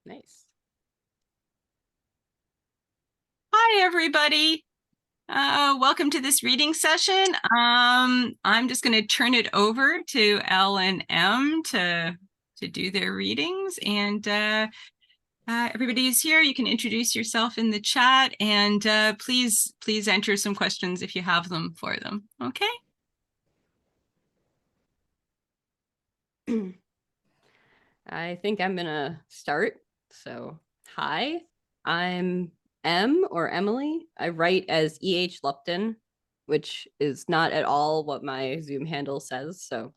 Nice. Hi, everybody. Welcome to this reading session. I'm just going to turn it over to Elle and M to do their readings. And everybody is here. You can introduce yourself in the chat, and please enter some questions if you have them for them. Okay. I think I'm gonna start. So, hi, I'm M or Emily. I write as EH Lupton, which is not at all what my Zoom handle says. So,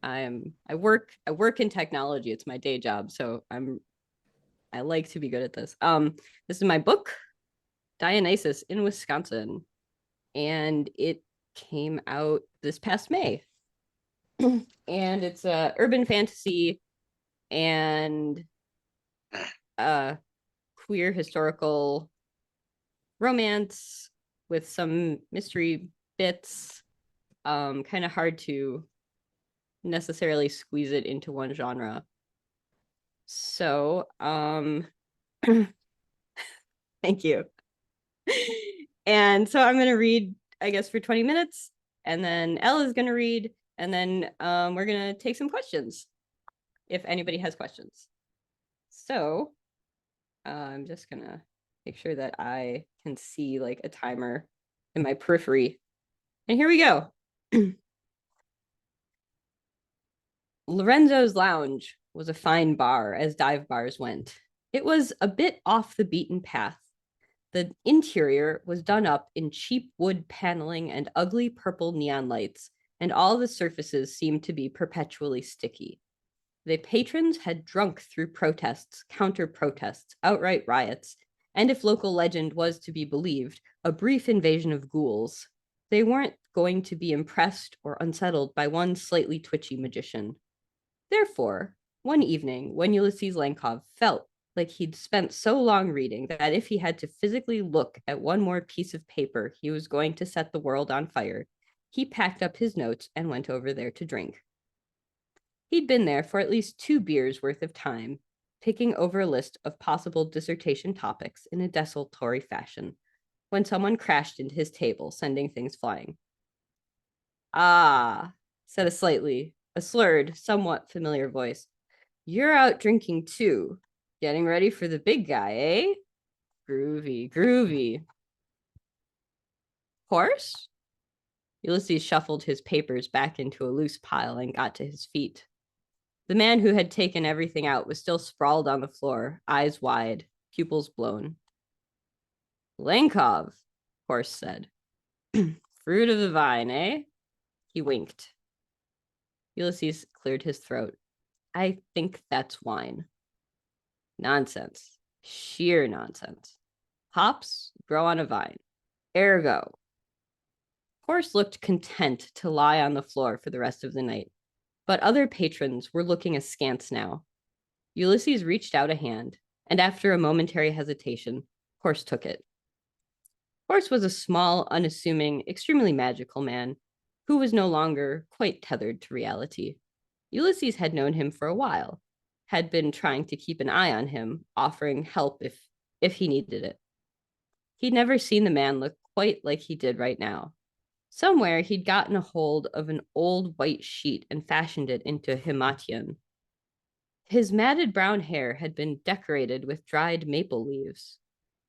I work in technology. It's my day job. So I like to be good at this. This is my book, Dionysus in Wisconsin, and it came out this past May. And it's a urban fantasy and queer historical romance with some mystery bits. Kind of hard to necessarily squeeze it into one genre. So, thank you. And so I'm going to read, I guess, for 20 minutes, and then Elle is going to read, and then we're going to take some questions if anybody has questions. So I'm just going to make sure that I can see like a timer in my periphery. And here we go. Lorenzo's Lounge was a fine bar as dive bars went. It was a bit off the beaten path. The interior was done up in cheap wood paneling and ugly purple neon lights, and all the surfaces seemed to be perpetually sticky. The patrons had drunk through protests, counter protests, outright riots, and if local legend was to be believed, a brief invasion of ghouls. They weren't going to be impressed or unsettled by one slightly twitchy magician. Therefore, one evening, when Ulysses Lankov felt like he'd spent so long reading that if he had to physically look at one more piece of paper, he was going to set the world on fire, he packed up his notes and went over there to drink. He'd been there for at least 2 beers worth of time, picking over a list of possible dissertation topics in a desultory fashion, when someone crashed into his table, sending things flying. Ah, said a slurred, somewhat familiar voice. You're out drinking too. Getting ready for the big guy, eh? Groovy, groovy. Horse? Ulysses shuffled his papers back into a loose pile and got to his feet. The man who had taken everything out was still sprawled on the floor, eyes wide, pupils blown. Lankov, Horse said. Fruit of the vine, eh? He winked. Ulysses cleared his throat. I think that's wine. Nonsense. Sheer nonsense. Hops grow on a vine. Ergo. Horse looked content to lie on the floor for the rest of the night, but other patrons were looking askance now. Ulysses reached out a hand, and after a momentary hesitation, Horse took it. Horse was a small, unassuming, extremely magical man who was no longer quite tethered to reality. Ulysses had known him for a while, had been trying to keep an eye on him, offering help if he needed it. He'd never seen the man look quite like he did right now. Somewhere he'd gotten a hold of an old white sheet and fashioned it into a himation. His matted brown hair had been decorated with dried maple leaves.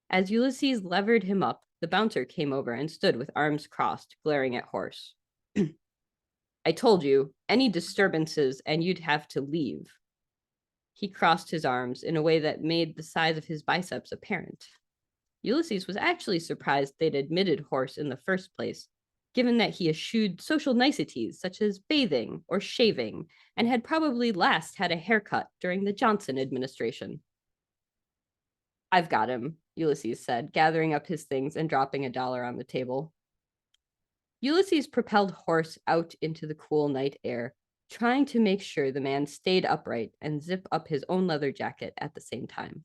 As Ulysses levered him up, the bouncer came over and stood with arms crossed, glaring at Horse. I told you, any disturbances and you'd have to leave. He crossed his arms in a way that made the size of his biceps apparent. Ulysses was actually surprised they'd admitted Horse in the first place, given that he eschewed social niceties such as bathing or shaving, and had probably last had a haircut during the Johnson administration. I've got him, Ulysses said, gathering up his things and dropping $1 on the table. Ulysses propelled Horse out into the cool night air, trying to make sure the man stayed upright and zip up his own leather jacket at the same time.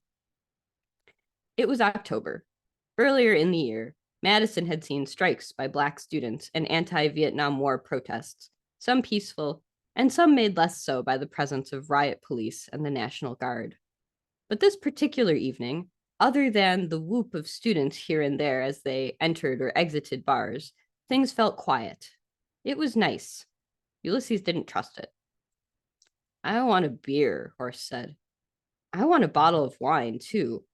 It was October. Earlier in the year, Madison had seen strikes by Black students and anti-Vietnam War protests, some peaceful, and some made less so by the presence of riot police and the National Guard. But this particular evening, other than the whoop of students here and there as they entered or exited bars, things felt quiet. It was nice. Ulysses didn't trust it. I want a beer, Horse said. I want a bottle of wine, too.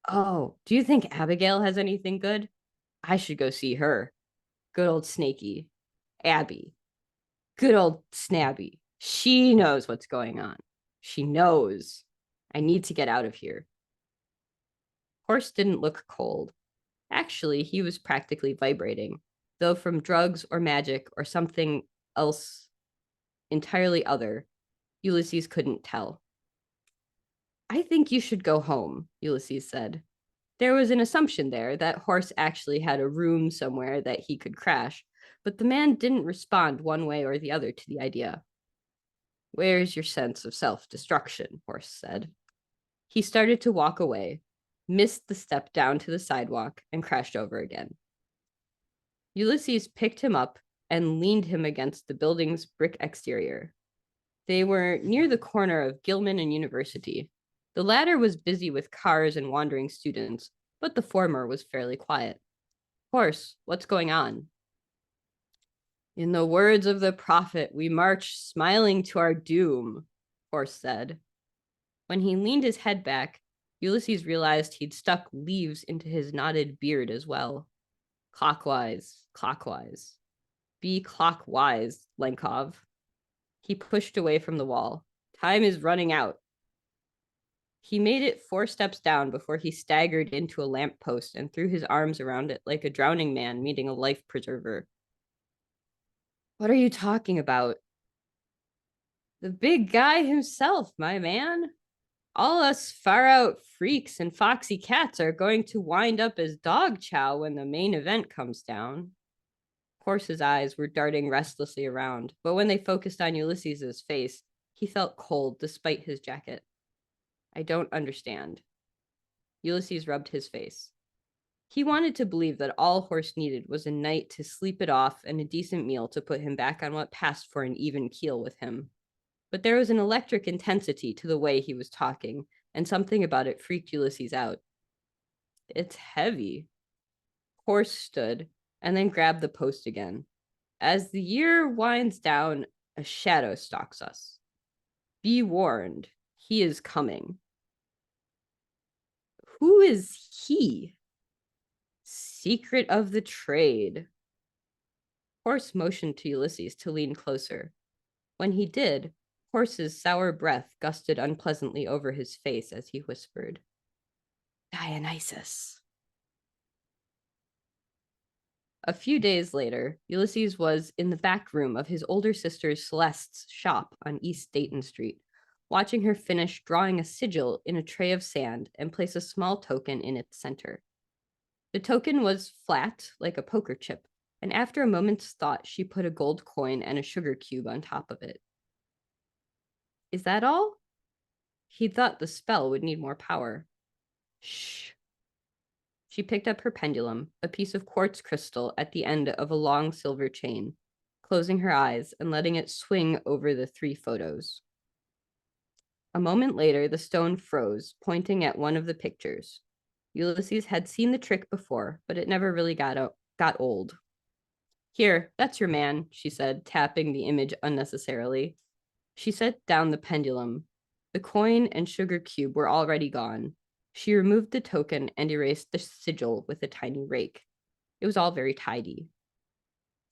Oh, do you think Abigail has anything good? I should go see her. Good old Snaky. Abby. Good old Snabby. She knows what's going on. She knows. I need to get out of here. Horse didn't look cold. Actually, he was practically vibrating, though from drugs or magic or something else entirely other, Ulysses couldn't tell. I think you should go home, Ulysses said. There was an assumption there that Horse actually had a room somewhere that he could crash, but the man didn't respond one way or the other to the idea. Where's your sense of self-destruction? Horse said. He started to walk away, missed the step down to the sidewalk, and crashed over again. Ulysses picked him up and leaned him against the building's brick exterior. They were near the corner of Gilman and University. The latter was busy with cars and wandering students, but the former was fairly quiet. Horse, what's going on? In the words of the prophet, we march smiling to our doom, Horse said. When he leaned his head back, Ulysses realized he'd stuck leaves into his knotted beard as well. Clockwise, clockwise. Be clockwise, Lenkov. He pushed away from the wall. Time is running out. He made it 4 steps down before he staggered into a lamppost and threw his arms around it like a drowning man meeting a life preserver. What are you talking about? The big guy himself, my man. All us far out freaks and foxy cats are going to wind up as dog chow when the main event comes down. Horse's eyes were darting restlessly around, but when they focused on Ulysses's face, he felt cold despite his jacket. I don't understand. Ulysses rubbed his face. He wanted to believe that all Horse needed was a night to sleep it off and a decent meal to put him back on what passed for an even keel with him. But there was an electric intensity to the way he was talking, and something about it freaked Ulysses out. It's heavy. Horse stood, and then grabbed the post again. As the year winds down, a shadow stalks us. Be warned, he is coming. Who is he? Secret of the trade. Horse motioned to Ulysses to lean closer. When he did, Horse's sour breath gusted unpleasantly over his face as he whispered, Dionysus. A few days later, Ulysses was in the back room of his older sister Celeste's shop on East Dayton Street, watching her finish drawing a sigil in a tray of sand and place a small token in its center. The token was flat, like a poker chip, and after a moment's thought, she put a gold coin and a sugar cube on top of it. Is that all? He thought the spell would need more power. Shh. She picked up her pendulum, a piece of quartz crystal at the end of a long silver chain, closing her eyes and letting it swing over the 3 photos. A moment later, the stone froze, pointing at one of the pictures. Ulysses had seen the trick before, but it never really got old. Here, that's your man, she said, tapping the image unnecessarily. She set down the pendulum. The coin and sugar cube were already gone. She removed the token and erased the sigil with a tiny rake. It was all very tidy.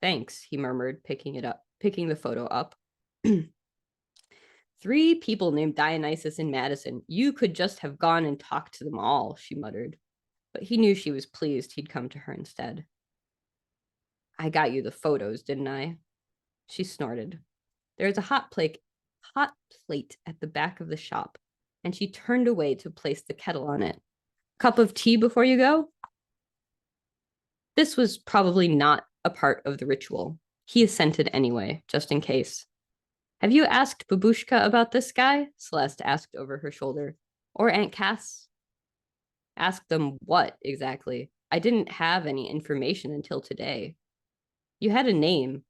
Thanks, he murmured, picking the photo up. 3 people named Dionysus in Madison. You could just have gone and talked to them all, she muttered. But he knew she was pleased he'd come to her instead. I got you the photos, didn't I? She snorted. There was a hot plate at the back of the shop, and she turned away to place the kettle on it. Cup of tea before you go? This was probably not a part of the ritual. He assented anyway, just in case. Have you asked Babushka about this guy? Celeste asked over her shoulder. Or Aunt Cass? Ask them what, exactly? I didn't have any information until today. You had a name.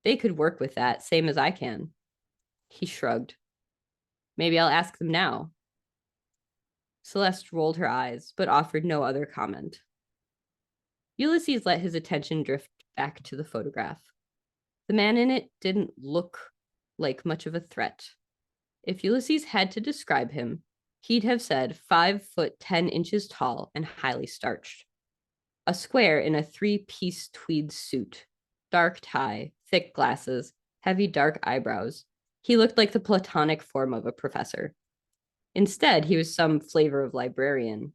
They could work with that, same as I can. He shrugged. Maybe I'll ask them now. Celeste rolled her eyes, but offered no other comment. Ulysses let his attention drift back to the photograph. The man in it didn't look like much of a threat. If Ulysses had to describe him, he'd have said 5'10" tall and highly starched. A square in a three-piece tweed suit, dark tie, thick glasses, heavy dark eyebrows. He looked like the platonic form of a professor. Instead, he was some flavor of librarian.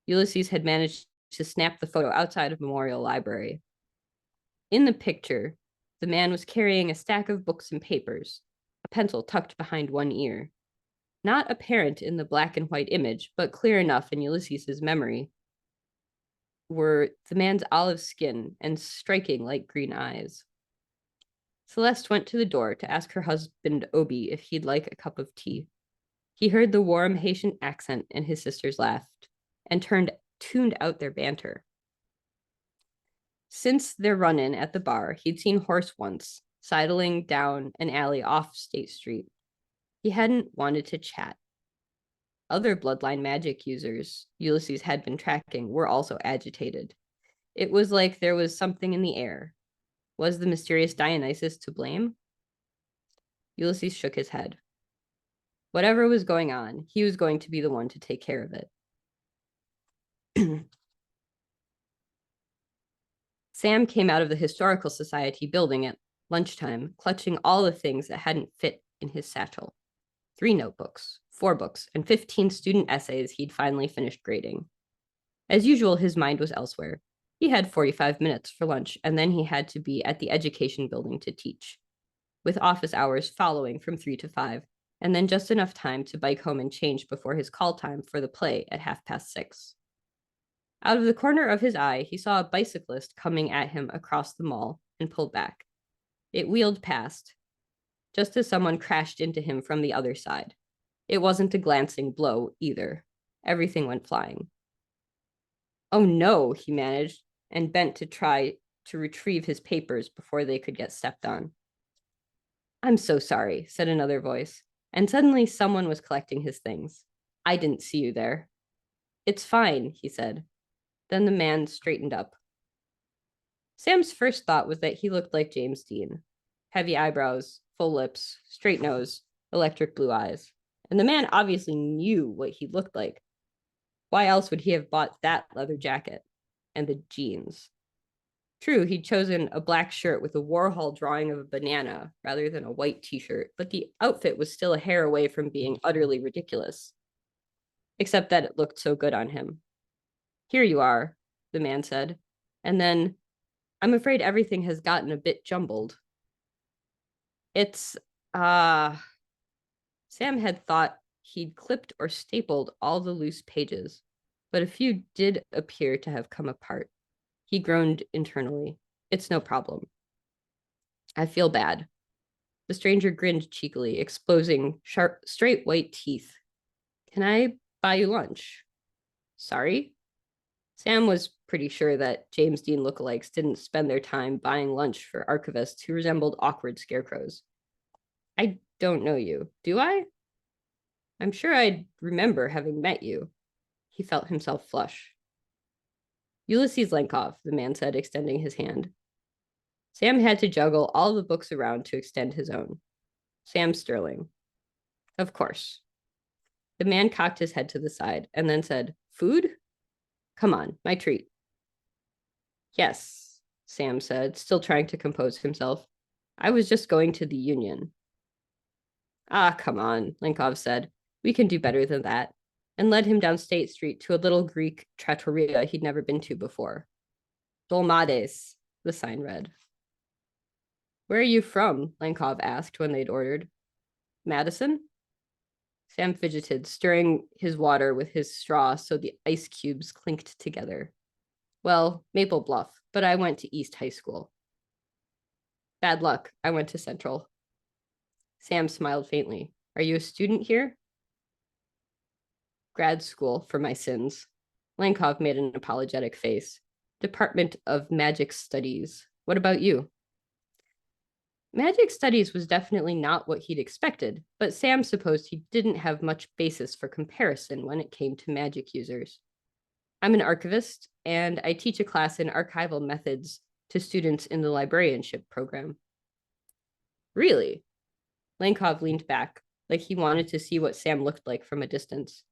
Ulysses had managed to snap the photo outside of Memorial Library. In the picture, the man was carrying a stack of books and papers, a pencil tucked behind one ear. Not apparent in the black and white image, but clear enough in Ulysses's memory, were the man's olive skin and striking light green eyes. Celeste went to the door to ask her husband Obi if he'd like a cup of tea. He heard the warm Haitian accent in his sister's laugh and tuned out their banter. Since their run-in at the bar, he'd seen Horse once, sidling down an alley off State Street. He hadn't wanted to chat. Other bloodline magic users Ulysses had been tracking were also agitated. It was like there was something in the air. Was the mysterious Dionysus to blame? Ulysses shook his head. Whatever was going on, he was going to be the one to take care of it. Sam came out of the Historical Society building at lunchtime, clutching all the things that hadn't fit in his satchel. 3 notebooks, 4 books, and 15 student essays he'd finally finished grading. As usual, his mind was elsewhere. He had 45 minutes for lunch, and then he had to be at the education building to teach, with office hours following from 3 to 5, and then just enough time to bike home and change before his call time for the play at 6:30. Out of the corner of his eye, he saw a bicyclist coming at him across the mall and pulled back. It wheeled past, just as someone crashed into him from the other side. It wasn't a glancing blow either. Everything went flying. Oh no, he managed, and bent to try to retrieve his papers before they could get stepped on. I'm so sorry, said another voice, and suddenly someone was collecting his things. I didn't see you there. It's fine, he said. Then the man straightened up. Sam's first thought was that he looked like James Dean. Heavy eyebrows, full lips, straight nose, electric blue eyes. And the man obviously knew what he looked like. Why else would he have bought that leather jacket and the jeans? True, he'd chosen a black shirt with a Warhol drawing of a banana rather than a white t-shirt, but the outfit was still a hair away from being utterly ridiculous. Except that it looked so good on him. Here you are, the man said. And then, I'm afraid everything has gotten a bit jumbled. It's, Sam had thought he'd clipped or stapled all the loose pages, but a few did appear to have come apart. He groaned internally. It's no problem. I feel bad. The stranger grinned cheekily, exposing sharp, straight white teeth. Can I buy you lunch? Sorry? Sam was pretty sure that James Dean lookalikes didn't spend their time buying lunch for archivists who resembled awkward scarecrows. I don't know you, do I? I'm sure I'd remember having met you. He felt himself flush. Ulysses Lenkov, the man said, extending his hand. Sam had to juggle all the books around to extend his own. Sam Sterling. Of course. The man cocked his head to the side and then said, Food? Come on, my treat. Yes, Sam said, still trying to compose himself. I was just going to the Union. Ah, come on, Lenkov said. We can do better than that, and led him down State Street to a little Greek trattoria he'd never been to before. Dolmades, the sign read. Where are you from? Lenkov asked when they'd ordered. Madison? Sam fidgeted, stirring his water with his straw so the ice cubes clinked together. Well, Maple Bluff, but I went to East High School. Bad luck, I went to Central. Sam smiled faintly. Are you a student here? Grad school for my sins. Lenkov made an apologetic face. Department of Magic Studies. What about you? Magic studies was definitely not what he'd expected, but Sam supposed he didn't have much basis for comparison when it came to magic users. I'm an archivist, and I teach a class in archival methods to students in the librarianship program. Really? Lankov leaned back, like he wanted to see what Sam looked like from a distance.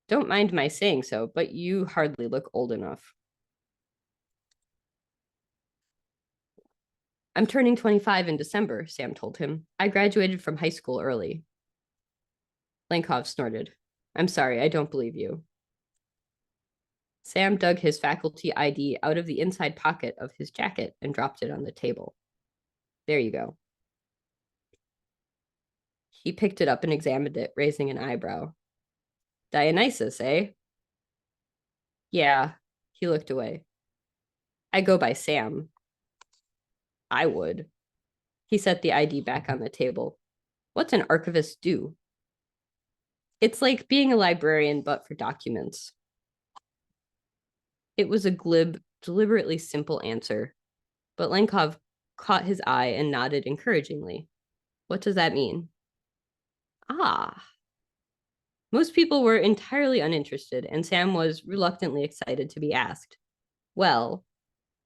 Don't mind my saying so, but you hardly look old enough. I'm turning 25 in December, Sam told him. I graduated from high school early. Lankov snorted. I'm sorry, I don't believe you. Sam dug his faculty ID out of the inside pocket of his jacket and dropped it on the table. There you go. He picked it up and examined it, raising an eyebrow. Dionysus, eh? Yeah, he looked away. I go by Sam. I would. He set the ID back on the table. What's an archivist do? It's like being a librarian, but for documents. It was a glib, deliberately simple answer, but Lankov caught his eye and nodded encouragingly. What does that mean? Ah. Most people were entirely uninterested, and Sam was reluctantly excited to be asked. Well,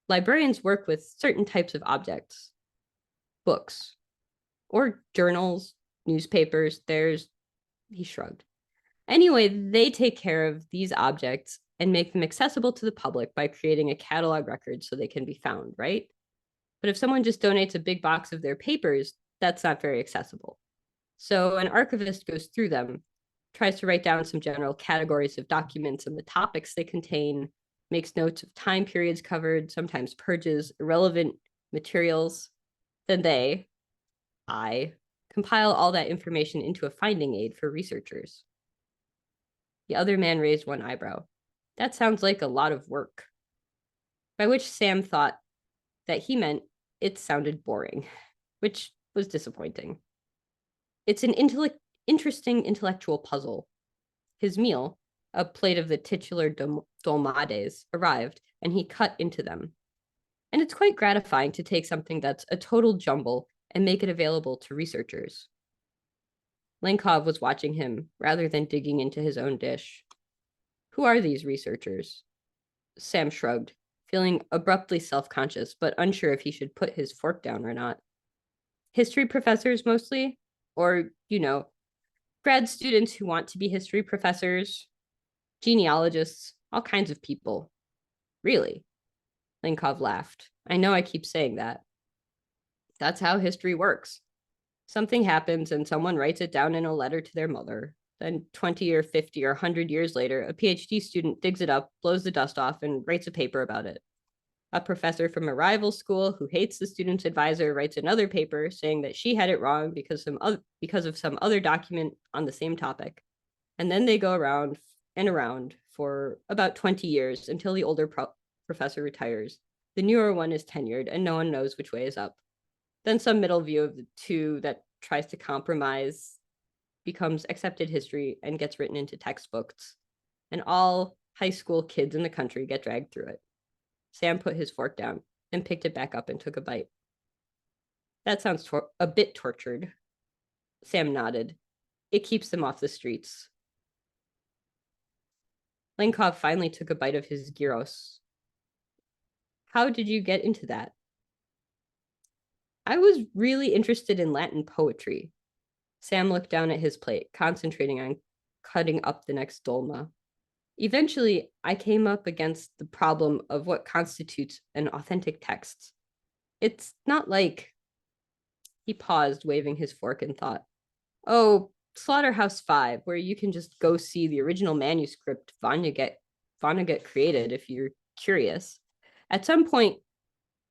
librarians work with certain types of objects, books, or journals, newspapers. He shrugged. Anyway, they take care of these objects and make them accessible to the public by creating a catalog record so they can be found, right? But if someone just donates a big box of their papers, that's not very accessible. So an archivist goes through them, tries to write down some general categories of documents and the topics they contain, makes notes of time periods covered, sometimes purges irrelevant materials. Then I, compile all that information into a finding aid for researchers. The other man raised one eyebrow. That sounds like a lot of work. By which Sam thought that he meant it sounded boring, which was disappointing. It's an interesting intellectual puzzle. His meal, a plate of the titular dolmades, arrived, and he cut into them. And it's quite gratifying to take something that's a total jumble and make it available to researchers. Lankov was watching him rather than digging into his own dish. Who are these researchers? Sam shrugged, feeling abruptly self-conscious, but unsure if he should put his fork down or not. History professors mostly, or, grad students who want to be history professors, genealogists, all kinds of people. Really? Linkov laughed. I know I keep saying that. That's how history works. Something happens and someone writes it down in a letter to their mother. Then 20 or 50 or 100 years later, a PhD student digs it up, blows the dust off, and writes a paper about it. A professor from a rival school who hates the student's advisor writes another paper saying that she had it wrong because of some other document on the same topic. And then they go around and around for about 20 years until the older professor retires. The newer one is tenured and no one knows which way is up. Then some middle view of the two that tries to compromise becomes accepted history and gets written into textbooks. And all high school kids in the country get dragged through it. Sam put his fork down, then picked it back up and took a bite. That sounds a bit tortured. Sam nodded. It keeps them off the streets. Lankov finally took a bite of his gyros. How did you get into that? I was really interested in Latin poetry. Sam looked down at his plate, concentrating on cutting up the next dolma. Eventually, I came up against the problem of what constitutes an authentic text. It's not like. He paused, waving his fork in thought. Oh, Slaughterhouse-Five, where you can just go see the original manuscript Vonnegut created if you're curious. At some point,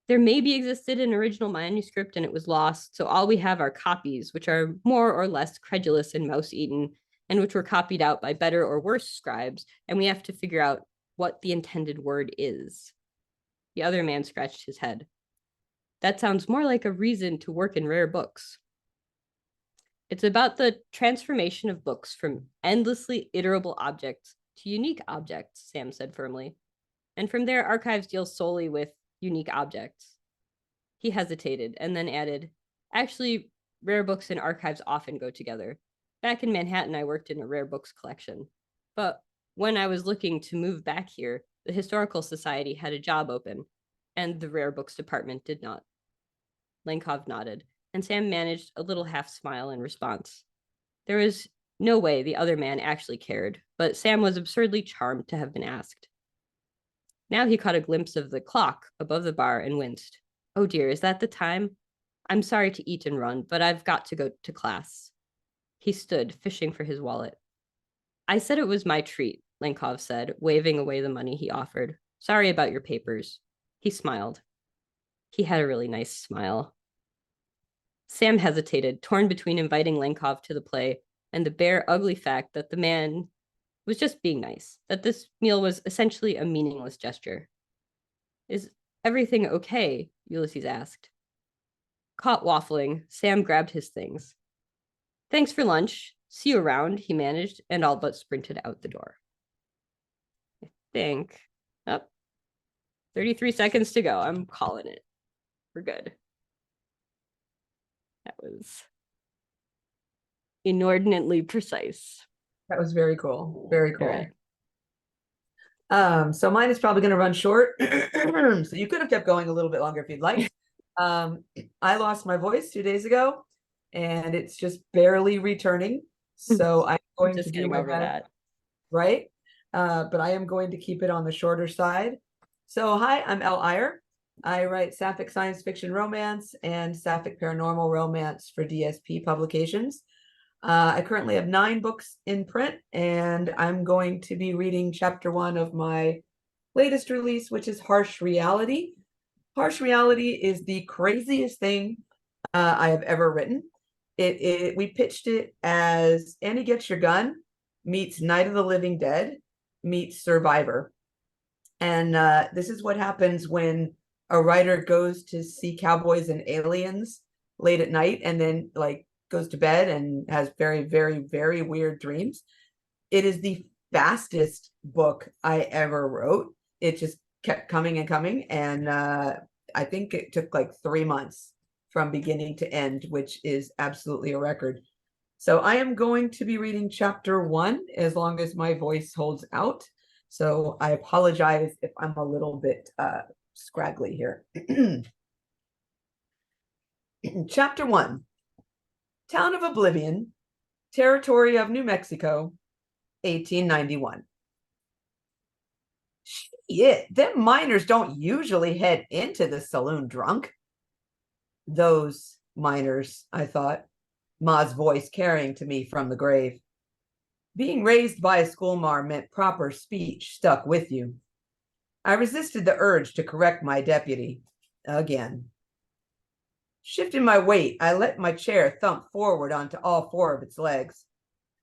there maybe existed an original manuscript and it was lost, so all we have are copies, which are more or less credulous and mouse-eaten, and which were copied out by better or worse scribes, and we have to figure out what the intended word is. The other man scratched his head. That sounds more like a reason to work in rare books. It's about the transformation of books from endlessly iterable objects to unique objects, Sam said firmly. And from there, archives deal solely with unique objects. He hesitated and then added, actually, rare books and archives often go together. Back in Manhattan, I worked in a rare books collection. But when I was looking to move back here, the Historical Society had a job open, and the rare books department did not. Lenkov nodded, and Sam managed a little half smile in response. There was no way the other man actually cared, but Sam was absurdly charmed to have been asked. Now he caught a glimpse of the clock above the bar and winced. Oh dear, is that the time? I'm sorry to eat and run, but I've got to go to class. He stood, fishing for his wallet. I said it was my treat, Lenkov said, waving away the money he offered. Sorry about your papers. He smiled. He had a really nice smile. Sam hesitated, torn between inviting Lenkov to the play and the bare, ugly fact that the man was just being nice, that this meal was essentially a meaningless gesture. Is everything okay? Ulysses asked. Caught waffling, Sam grabbed his things. Thanks for lunch. See you around, he managed, and all but sprinted out the door. I think. Oh, 33 seconds to go. I'm calling it. We're good. That was inordinately precise. That was very cool. Very cool. Right. So mine is probably going to run short. So you could have kept going a little bit longer if you'd like. I lost my voice 2 days ago, and it's just barely returning. So I'm going just to do getting my over best, that. right? But I am going to keep it on the shorter side. So hi, I'm Elle. I write sapphic science fiction romance and sapphic paranormal romance for DSP publications. I currently have 9 books in print, and I'm going to be reading chapter 1 of my latest release, which is Harsh Reality. Harsh Reality is the craziest thing I have ever written. We pitched it as Annie Gets Your Gun meets Night of the Living Dead meets Survivor. And this is what happens when a writer goes to see cowboys and aliens late at night and then like goes to bed and has very, very, very weird dreams. It is the fastest book I ever wrote. It just kept coming and coming. And I think it took like 3 months from beginning to end, which is absolutely a record. So I am going to be reading chapter 1 as long as my voice holds out. So I apologize if I'm a little bit scraggly here. Chapter 1. Town of Oblivion, Territory of New Mexico, 1891. Shit, them miners don't usually head into the saloon drunk. Those miners, I thought, Ma's voice carrying to me from the grave. Being raised by a schoolmarm meant proper speech stuck with you. I resisted the urge to correct my deputy again. Shifting my weight, I let my chair thump forward onto all 4 of its legs.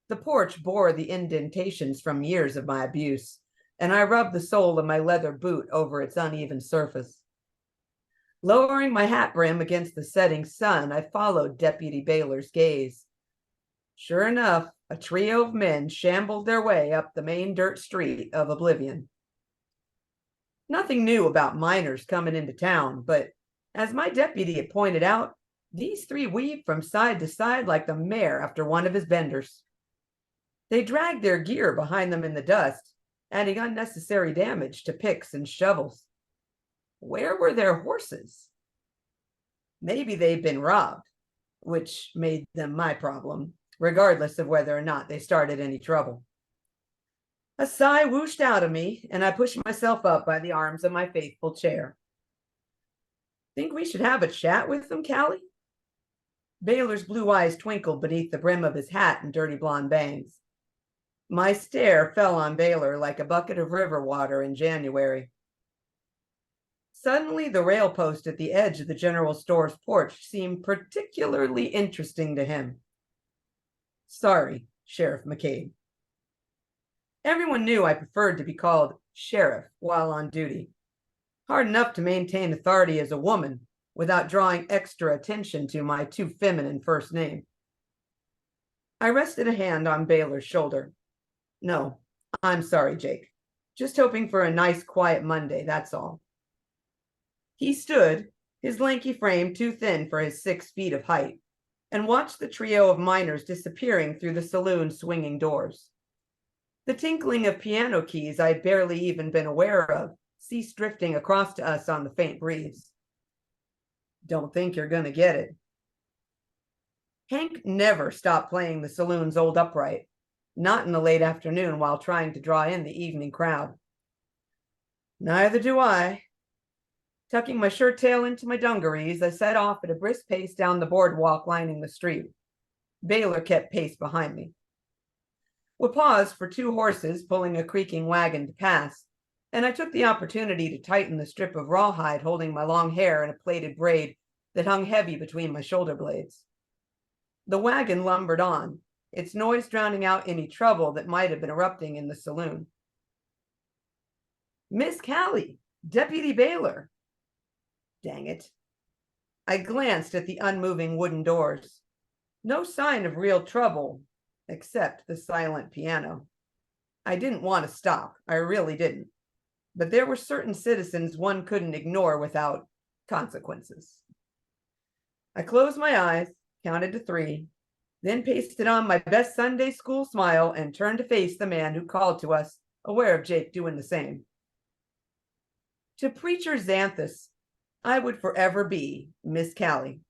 The porch bore the indentations from years of my abuse, and I rubbed the sole of my leather boot over its uneven surface. Lowering my hat brim against the setting sun, I followed Deputy Baylor's gaze. Sure enough, a trio of men shambled their way up the main dirt street of Oblivion. Nothing new about miners coming into town, but as my deputy had pointed out, these 3 weaved from side to side like the mayor after one of his benders. They dragged their gear behind them in the dust, adding unnecessary damage to picks and shovels. Where were their horses? Maybe they'd been robbed, which made them my problem, regardless of whether or not they started any trouble. A sigh whooshed out of me, and I pushed myself up by the arms of my faithful chair. Think we should have a chat with them, Callie? Baylor's blue eyes twinkled beneath the brim of his hat and dirty blonde bangs. My stare fell on Baylor like a bucket of river water in January. Suddenly, the rail post at the edge of the general store's porch seemed particularly interesting to him. Sorry, Sheriff McCabe. Everyone knew I preferred to be called Sheriff while on duty. Hard enough to maintain authority as a woman without drawing extra attention to my too feminine first name. I rested a hand on Baylor's shoulder. No, I'm sorry, Jake. Just hoping for a nice, quiet Monday, that's all. He stood, his lanky frame too thin for his 6 feet of height, and watched the trio of miners disappearing through the saloon's swinging doors. The tinkling of piano keys I'd barely even been aware of ceased drifting across to us on the faint breeze. Don't think you're going to get it. Hank never stopped playing the saloon's old upright, not in the late afternoon while trying to draw in the evening crowd. Neither do I. Tucking my shirt tail into my dungarees, I set off at a brisk pace down the boardwalk lining the street. Baylor kept pace behind me. We paused for 2 horses pulling a creaking wagon to pass, and I took the opportunity to tighten the strip of rawhide holding my long hair in a plaited braid that hung heavy between my shoulder blades. The wagon lumbered on, its noise drowning out any trouble that might have been erupting in the saloon. Miss Callie, Deputy Baylor. Dang it. I glanced at the unmoving wooden doors. No sign of real trouble, except the silent piano. I didn't want to stop, I really didn't. But there were certain citizens one couldn't ignore without consequences. I closed my eyes, counted to 3, then pasted on my best Sunday school smile and turned to face the man who called to us, aware of Jake doing the same. To Preacher Xanthus, I would forever be Miss Callie,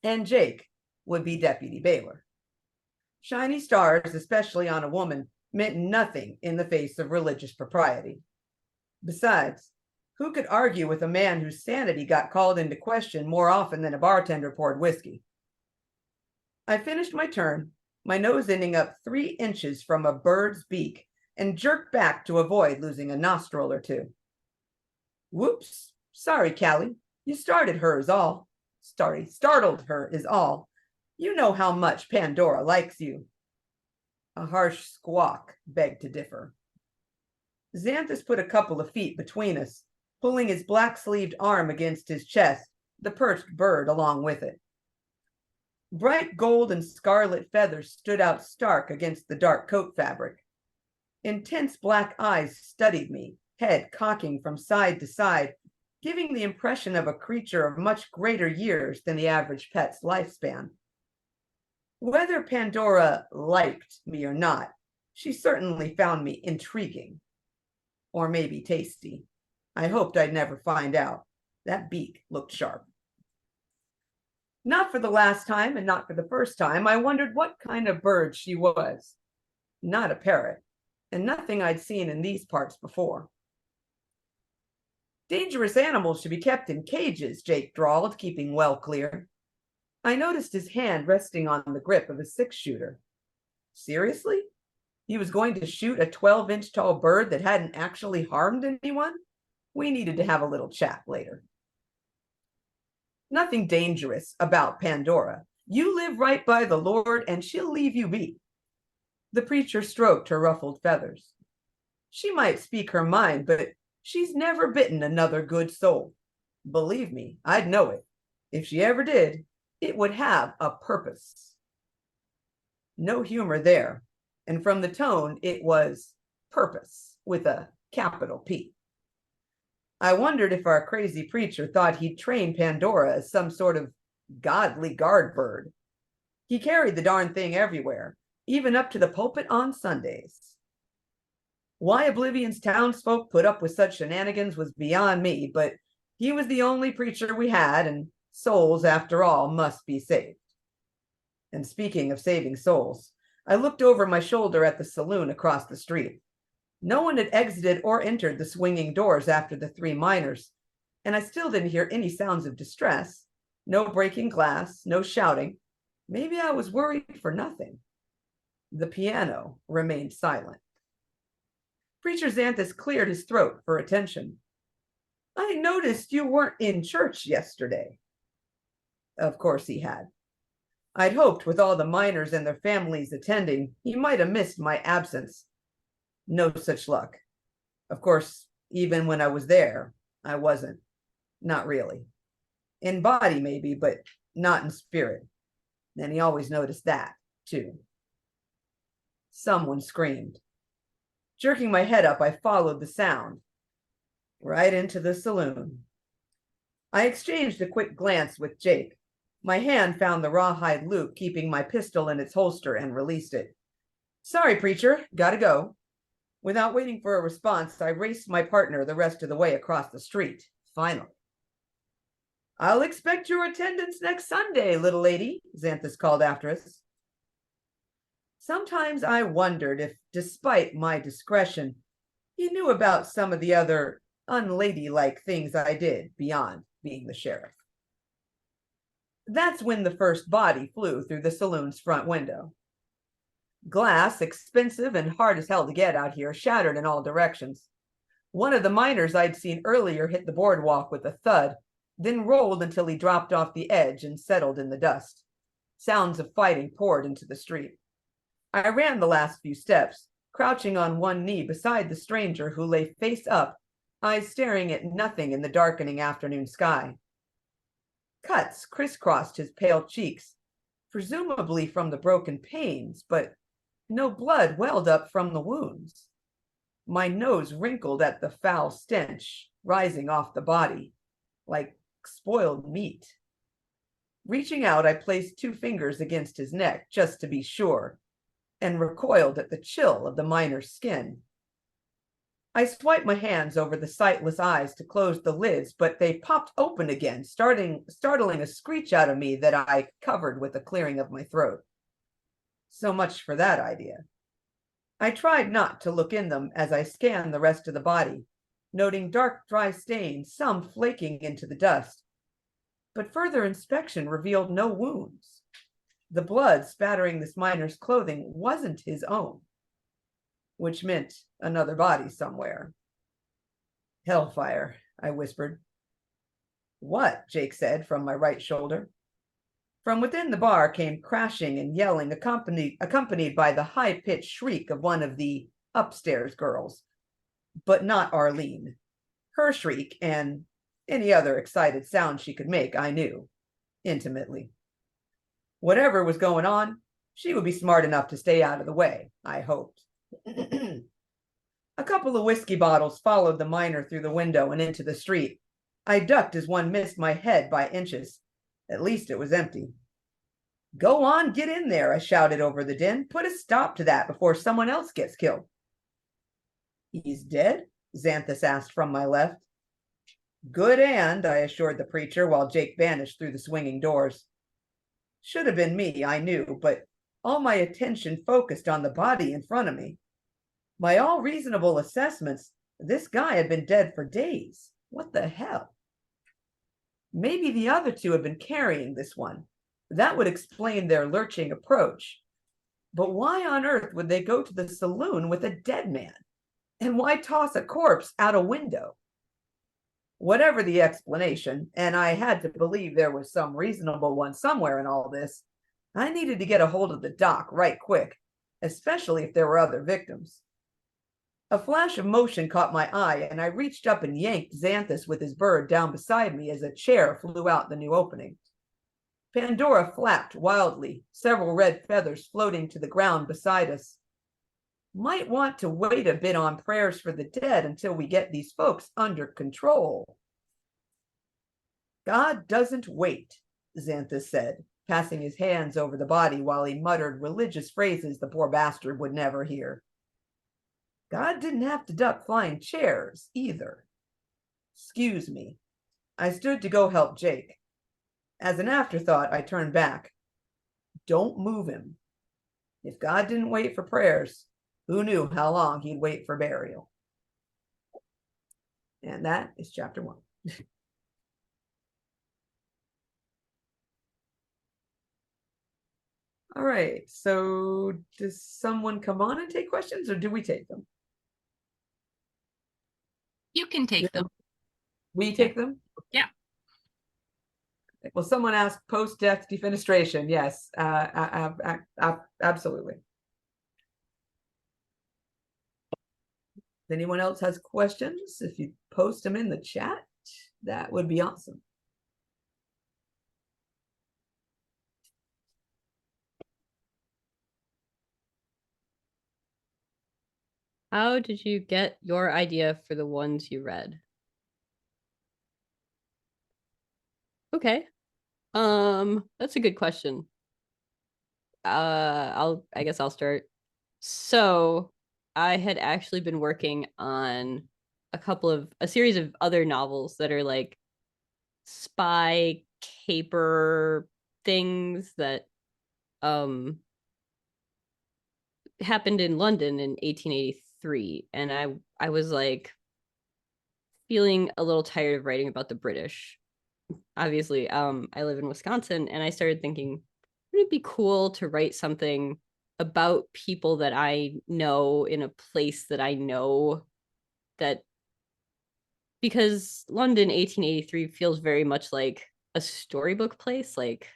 and Jake would be Deputy Baylor. Shiny stars, especially on a woman, meant nothing in the face of religious propriety. Besides, who could argue with a man whose sanity got called into question more often than a bartender poured whiskey? I finished my turn, my nose ending up 3 inches from a bird's beak, and jerked back to avoid losing a nostril or 2. Whoops. Sorry, Callie. You startled her is all. You know how much Pandora likes you. A harsh squawk begged to differ. Xanthus put a couple of feet between us, pulling his black-sleeved arm against his chest, the perched bird along with it. Bright gold and scarlet feathers stood out stark against the dark coat fabric. Intense black eyes studied me, head cocking from side to side, giving the impression of a creature of much greater years than the average pet's lifespan. Whether Pandora liked me or not, she certainly found me intriguing. Or maybe tasty. I hoped I'd never find out. That beak looked sharp. Not for the last time and not for the first time, I wondered what kind of bird she was. Not a parrot, and nothing I'd seen in these parts before. Dangerous animals should be kept in cages, Jake drawled, keeping well clear. I noticed his hand resting on the grip of a 6-shooter. Seriously? He was going to shoot a 12-inch tall bird that hadn't actually harmed anyone? We needed to have a little chat later. Nothing dangerous about Pandora. You live right by the Lord and she'll leave you be. The preacher stroked her ruffled feathers. She might speak her mind, but she's never bitten another good soul. Believe me, I'd know it. If she ever did, it would have a purpose. No humor there, and from the tone, it was purpose with a capital P. I wondered if our crazy preacher thought he'd train Pandora as some sort of godly guard bird. He carried the darn thing everywhere, even up to the pulpit on Sundays. Why Oblivion's townsfolk put up with such shenanigans was beyond me, but he was the only preacher we had, and souls, after all, must be saved. And speaking of saving souls, I looked over my shoulder at the saloon across the street. No one had exited or entered the swinging doors after the 3 miners, and I still didn't hear any sounds of distress. No breaking glass, no shouting. Maybe I was worried for nothing. The piano remained silent. Preacher Xanthus cleared his throat for attention. I noticed you weren't in church yesterday. Of course he had. I'd hoped with all the miners and their families attending, he might have missed my absence. No such luck. Of course, even when I was there, I wasn't. Not really. In body, maybe, but not in spirit. And he always noticed that, too. Someone screamed. Jerking my head up, I followed the sound. Right into the saloon. I exchanged a quick glance with Jake. My hand found the rawhide loop keeping my pistol in its holster and released it. Sorry, preacher, gotta go. Without waiting for a response, I raced my partner the rest of the way across the street, finally. I'll expect your attendance next Sunday, little lady, Xanthus called after us. Sometimes I wondered if, despite my discretion, he knew about some of the other unladylike things I did beyond being the sheriff. That's when the first body flew through the saloon's front window. Glass, expensive and hard as hell to get out here, shattered in all directions. One of the miners I'd seen earlier hit the boardwalk with a thud, then rolled until he dropped off the edge and settled in the dust. Sounds of fighting poured into the street. I ran the last few steps, crouching on one knee beside the stranger who lay face up, eyes staring at nothing in the darkening afternoon sky. Cuts crisscrossed his pale cheeks, presumably from the broken panes, but no blood welled up from the wounds. My nose wrinkled at the foul stench rising off the body, like spoiled meat. Reaching out, I placed 2 fingers against his neck just to be sure, and recoiled at the chill of the miner's skin. I swiped my hands over the sightless eyes to close the lids, but they popped open again, startling a screech out of me that I covered with a clearing of my throat. So much for that idea. I tried not to look in them as I scanned the rest of the body, noting dark, dry stains, some flaking into the dust. But further inspection revealed no wounds. The blood spattering this miner's clothing wasn't his own, which meant another body somewhere. Hellfire, I whispered. What? Jake said from my right shoulder. From within the bar came crashing and yelling, accompanied by the high-pitched shriek of one of the upstairs girls, but not Arlene. Her shriek and any other excited sound she could make, I knew intimately. Whatever was going on, she would be smart enough to stay out of the way, I hoped. A couple of whiskey bottles followed the miner through the window and into the street. I ducked as one missed my head by inches. At least it was empty. Go on, get in there, I shouted over the din. Put a stop to that before someone else gets killed. He's dead? Xanthus asked from my left. Good and, I assured the preacher while Jake vanished through the swinging doors. Should have been me, I knew, but all my attention focused on the body in front of me. By all reasonable assessments, this guy had been dead for days. What the hell? Maybe the other 2 had been carrying this one. That would explain their lurching approach. But why on earth would they go to the saloon with a dead man? And why toss a corpse out a window? Whatever the explanation, and I had to believe there was some reasonable one somewhere in all this, I needed to get a hold of the doc right quick, especially if there were other victims. A flash of motion caught my eye, and I reached up and yanked Xanthus with his bird down beside me as a chair flew out the new opening. Pandora flapped wildly, several red feathers floating to the ground beside us. Might want to wait a bit on prayers for the dead until we get these folks under control. God doesn't wait, Xanthus said, passing his hands over the body while he muttered religious phrases the poor bastard would never hear. God didn't have to duck flying chairs either. Excuse me. I stood to go help Jake. As an afterthought, I turned back. Don't move him. If God didn't wait for prayers, who knew how long he'd wait for burial? And that is chapter 1. All right, so does someone come on and take questions, or do we take them? You can take them. We take them? Yeah. Well, someone asked post-death defenestration. Yes, absolutely. If anyone else has questions, if you post them in the chat, that would be awesome. How did you get your idea for the ones you read? Okay. That's a good question. I guess I'll start. So I had actually been working on a series of other novels that are like spy caper things that um happened in London in 1883, and I was like feeling a little tired of writing about the British. Obviously, I live in Wisconsin, and I started thinking, would it be cool to write something about people that I know in a place that I know, that because London 1883 feels very much like a storybook place. Like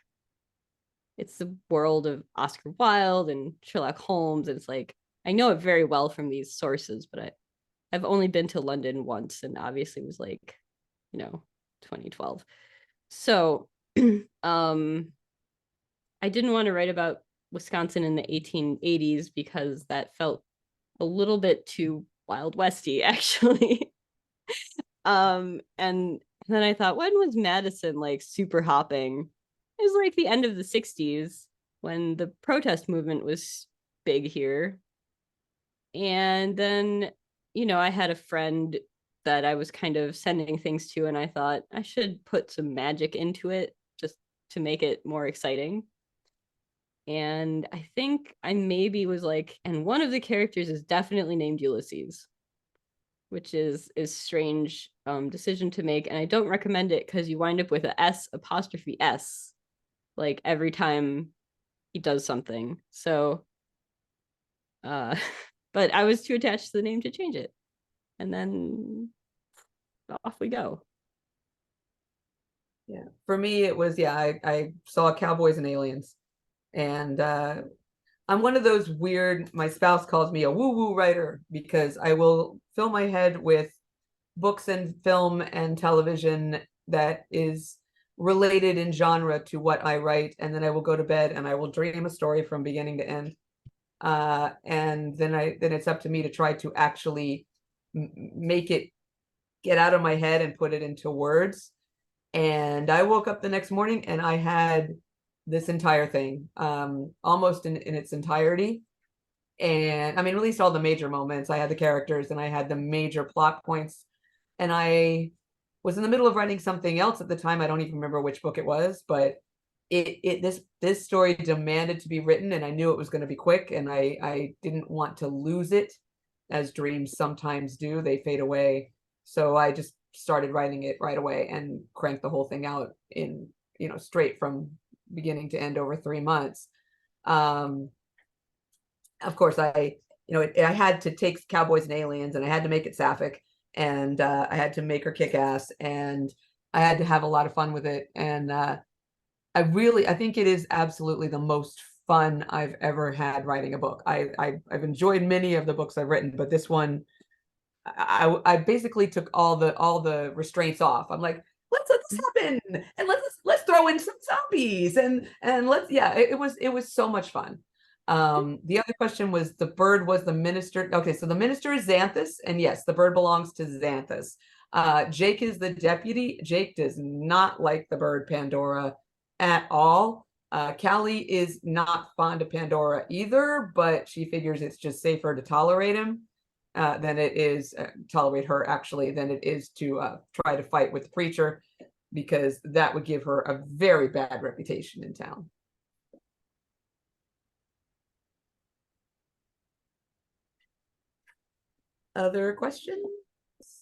it's the world of Oscar Wilde and Sherlock Holmes. And it's like I know it very well from these sources, but I've only been to London once, and obviously it was like, 2012. So um I didn't want to write about Wisconsin in the 1880s because that felt a little bit too Wild Westy, actually. And then I thought, when was Madison like super hopping? It was like the end of the 60s when the protest movement was big here. And then, I had a friend that I was kind of sending things to, and I thought I should put some magic into it just to make it more exciting. And I think I maybe was like, and one of the characters is definitely named Ulysses, which is strange decision to make, and I don't recommend it because you wind up with a S apostrophe S like every time he does something. So uh but I was too attached to the name to change it. And then off we go. Yeah. For me, it was, yeah, I saw Cowboys and Aliens. And I'm one of those weird, my spouse calls me a woo-woo writer because I will fill my head with books and film and television that is related in genre to what I write. And then I will go to bed and I will dream a story from beginning to end. And then it's up to me to try to actually make it get out of my head and put it into words. And I woke up the next morning and I had this entire thing, almost in its entirety. And I mean, at least all the major moments. I had the characters and I had the major plot points. And I was in the middle of writing something else at the time. I don't even remember which book it was, but this story demanded to be written, and I knew it was going to be quick, and I didn't want to lose it, as dreams sometimes do. They fade away. So I just started writing it right away and cranked the whole thing out in, straight from beginning to end over 3 months. Of course, I had to take Cowboys and Aliens, and I had to make it sapphic, and I had to make her kick ass, and I had to have a lot of fun with it. And I think it is absolutely the most fun I've ever had writing a book. I've enjoyed many of the books I've written, but this one, I basically took all the restraints off. I'm like, let's let this happen, and let's throw in some zombies, and it was so much fun. The other question was, the bird was the minister. Okay, so the minister is Xanthus, and yes, the bird belongs to Xanthus. Jake is the deputy. Jake does not like the bird Pandora at all. Callie is not fond of Pandora either, but she figures it's just safer to tolerate him than it is tolerate her, actually, than it is to try to fight with the preacher, because that would give her a very bad reputation in town. Other questions?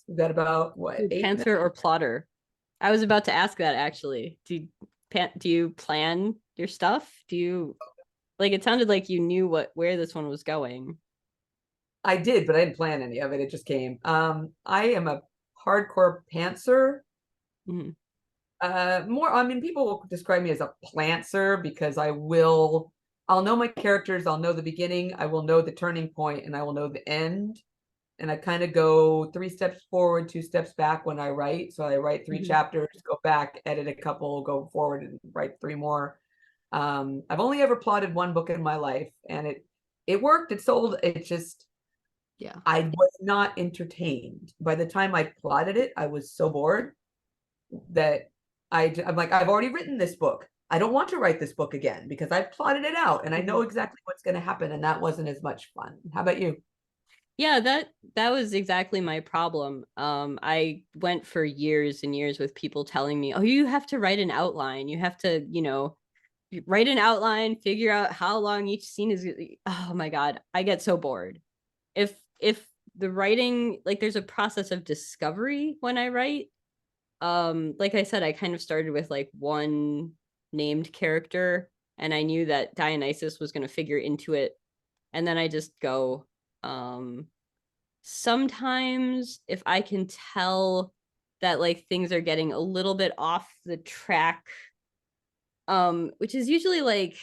We've got about what, 8 minutes? Pantser or plotter? I was about to ask that, actually. Do you plan your stuff? Do you, like, it sounded like you knew where this one was going. I did, but I didn't plan any of it. It just came. I am a hardcore pantser. Mhm. More, I mean, people will describe me as a plantser because I'll know my characters, I'll know the beginning, I will know the turning point, and I will know the end. And I kind of go 3 steps forward, 2 steps back when I write. So I write 3 chapters, go back, edit a couple, go forward and write 3 more. I've only ever plotted 1 book in my life, and it worked, it sold. It just, Yeah. I was not entertained. By the time I plotted it, I was so bored that I'm like, I've already written this book. I don't want to write this book again because I've plotted it out and I know exactly what's going to happen. And that wasn't as much fun. How about you? Yeah, that was exactly my problem. I went for years and years with people telling me, "Oh, you have to write an outline. You have to, write an outline, figure out how long each scene is." Oh my God, I get so bored. If the writing, like there's a process of discovery when I write. Like I said, I kind of started with like one named character and I knew that Dionysus was going to figure into it, and then I just go. Sometimes if I can tell that like things are getting a little bit off the track, which is usually like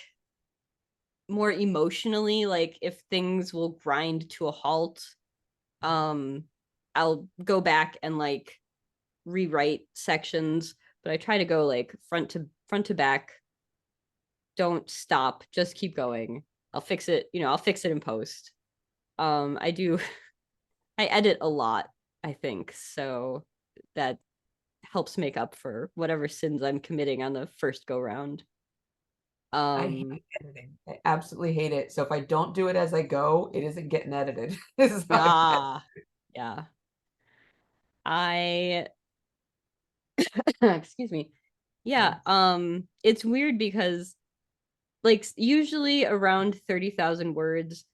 more emotionally, like if things will grind to a halt, um I'll go back and like rewrite sections, but I try to go like front to back. Don't stop, just keep going. I'll fix it, I'll fix it in post. I do I edit a lot, I think, so that helps make up for whatever sins I'm committing on the first go round. I Um, hate editing. I absolutely hate it. So if I don't do it as I go, it isn't getting edited. This is how I feel. ah, yeah. I excuse me. Yeah, it's weird because like usually around 30,000 words,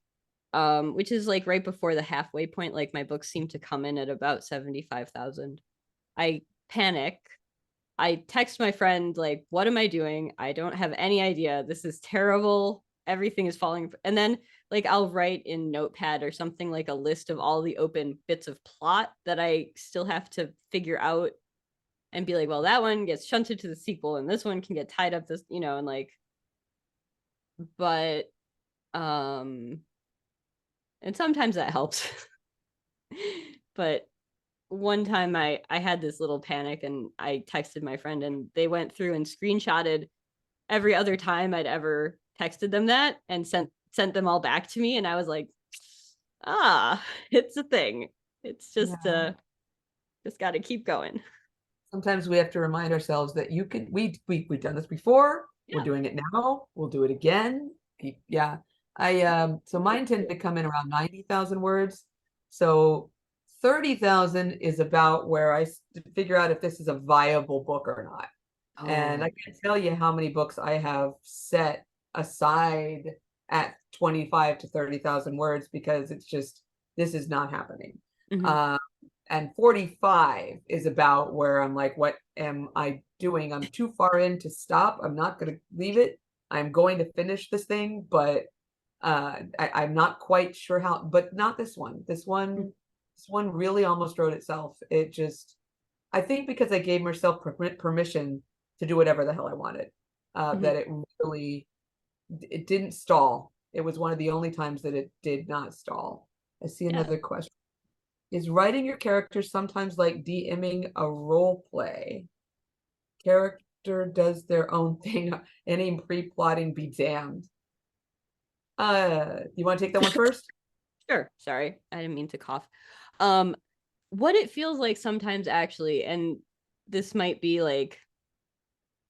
which is like right before the halfway point, like my books seem to come in at about 75,000. I panic. I text my friend, like, what am I doing? I don't have any idea. This is terrible. Everything is falling. And then, like, I'll write in Notepad or something like a list of all the open bits of plot that I still have to figure out and be like, well, that one gets shunted to the sequel and this one can get tied up this, and like, but, um, and sometimes that helps. But one time I had this little panic and I texted my friend and they went through and screenshotted every other time I'd ever texted them that and sent them all back to me, and I was like, it's a thing. It's Yeah. just got to keep going. Sometimes we have to remind ourselves that you can we've done this before. We're Yeah. doing it now. We'll do it again. Yeah. So mine tend to come in around 90,000 words. So 30,000 is about where I figure out if this is a viable book or not. And I Oh. can't tell you how many books I have set aside at 25 to 30,000 words because it's just, this is not happening. Mhm. Uh, and 45 is about where I'm like, what am I doing? I'm too far in to stop. I'm not going to leave it. I'm going to finish this thing, but I'm not quite sure how, but not this one. This one really almost wrote itself. It just, I think because I gave myself permission to do whatever the hell I wanted, Mhm. that it didn't stall. It was one of the only times that it did not stall. I see Yeah. another question. Is writing your characters sometimes like DMing a role play? Character does their own thing. Any pre-plotting be damned. You want to take that one first? Sure. Sorry, I didn't mean to cough. Um, what it feels like sometimes actually, and this might be like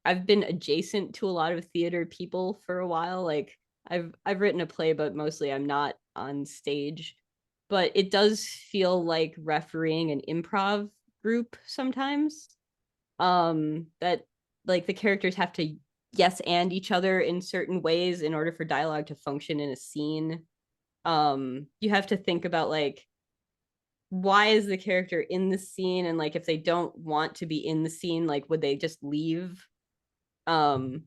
I've been adjacent to a lot of theater people for a while. Like I've written a play, but mostly I'm not on stage. But it does feel like refereeing an improv group sometimes. That like the characters have to yes and each other in certain ways in order for dialogue to function in a scene. You have to think about like why is the character in the scene, and like if they don't want to be in the scene, like would they just leave? Um,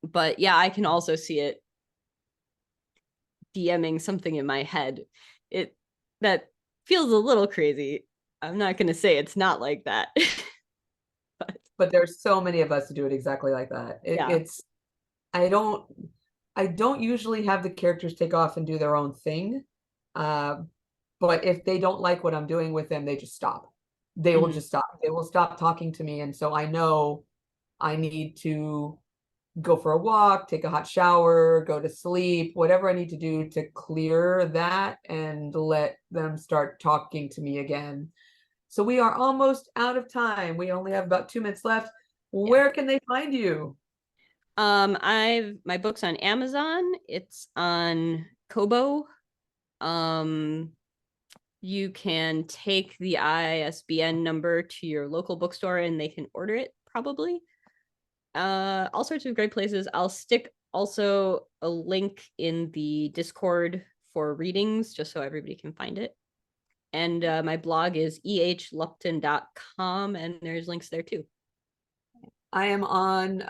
but yeah, I can also see it DMing something in my head. It that feels a little crazy. I'm not going to say it's not like that. But But there's so many of us to do it exactly like that. yeah. I don't I don't usually have the characters take off and do their own thing. Uh, but if they don't like what I'm doing with them, they just stop. They will Mhm. just stop. They will stop talking to me. And so I know I need to go for a walk, take a hot shower, go to sleep, whatever I need to do to clear that and let them start talking to me again. So we are almost out of time. We only have about 2 minutes left. Where can they find you? I've my book's on Amazon. It's on Kobo. You can take the ISBN number to your local bookstore and they can order it probably. All sorts of great places. I'll stick also a link in the Discord for readings just so everybody can find it. And my blog is ehlupton.com and there's links there too. I am on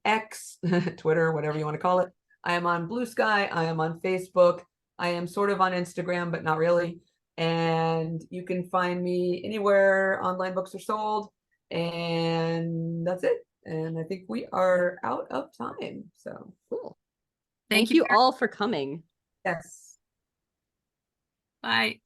X, Twitter, whatever you want to call it. I am on Blue Sky. I am on Facebook. I am sort of on Instagram, but not really. And you can find me anywhere online books are sold. And that's it. And I think we are out of time. So Cool. Thank Thank you all for coming. yes. Bye.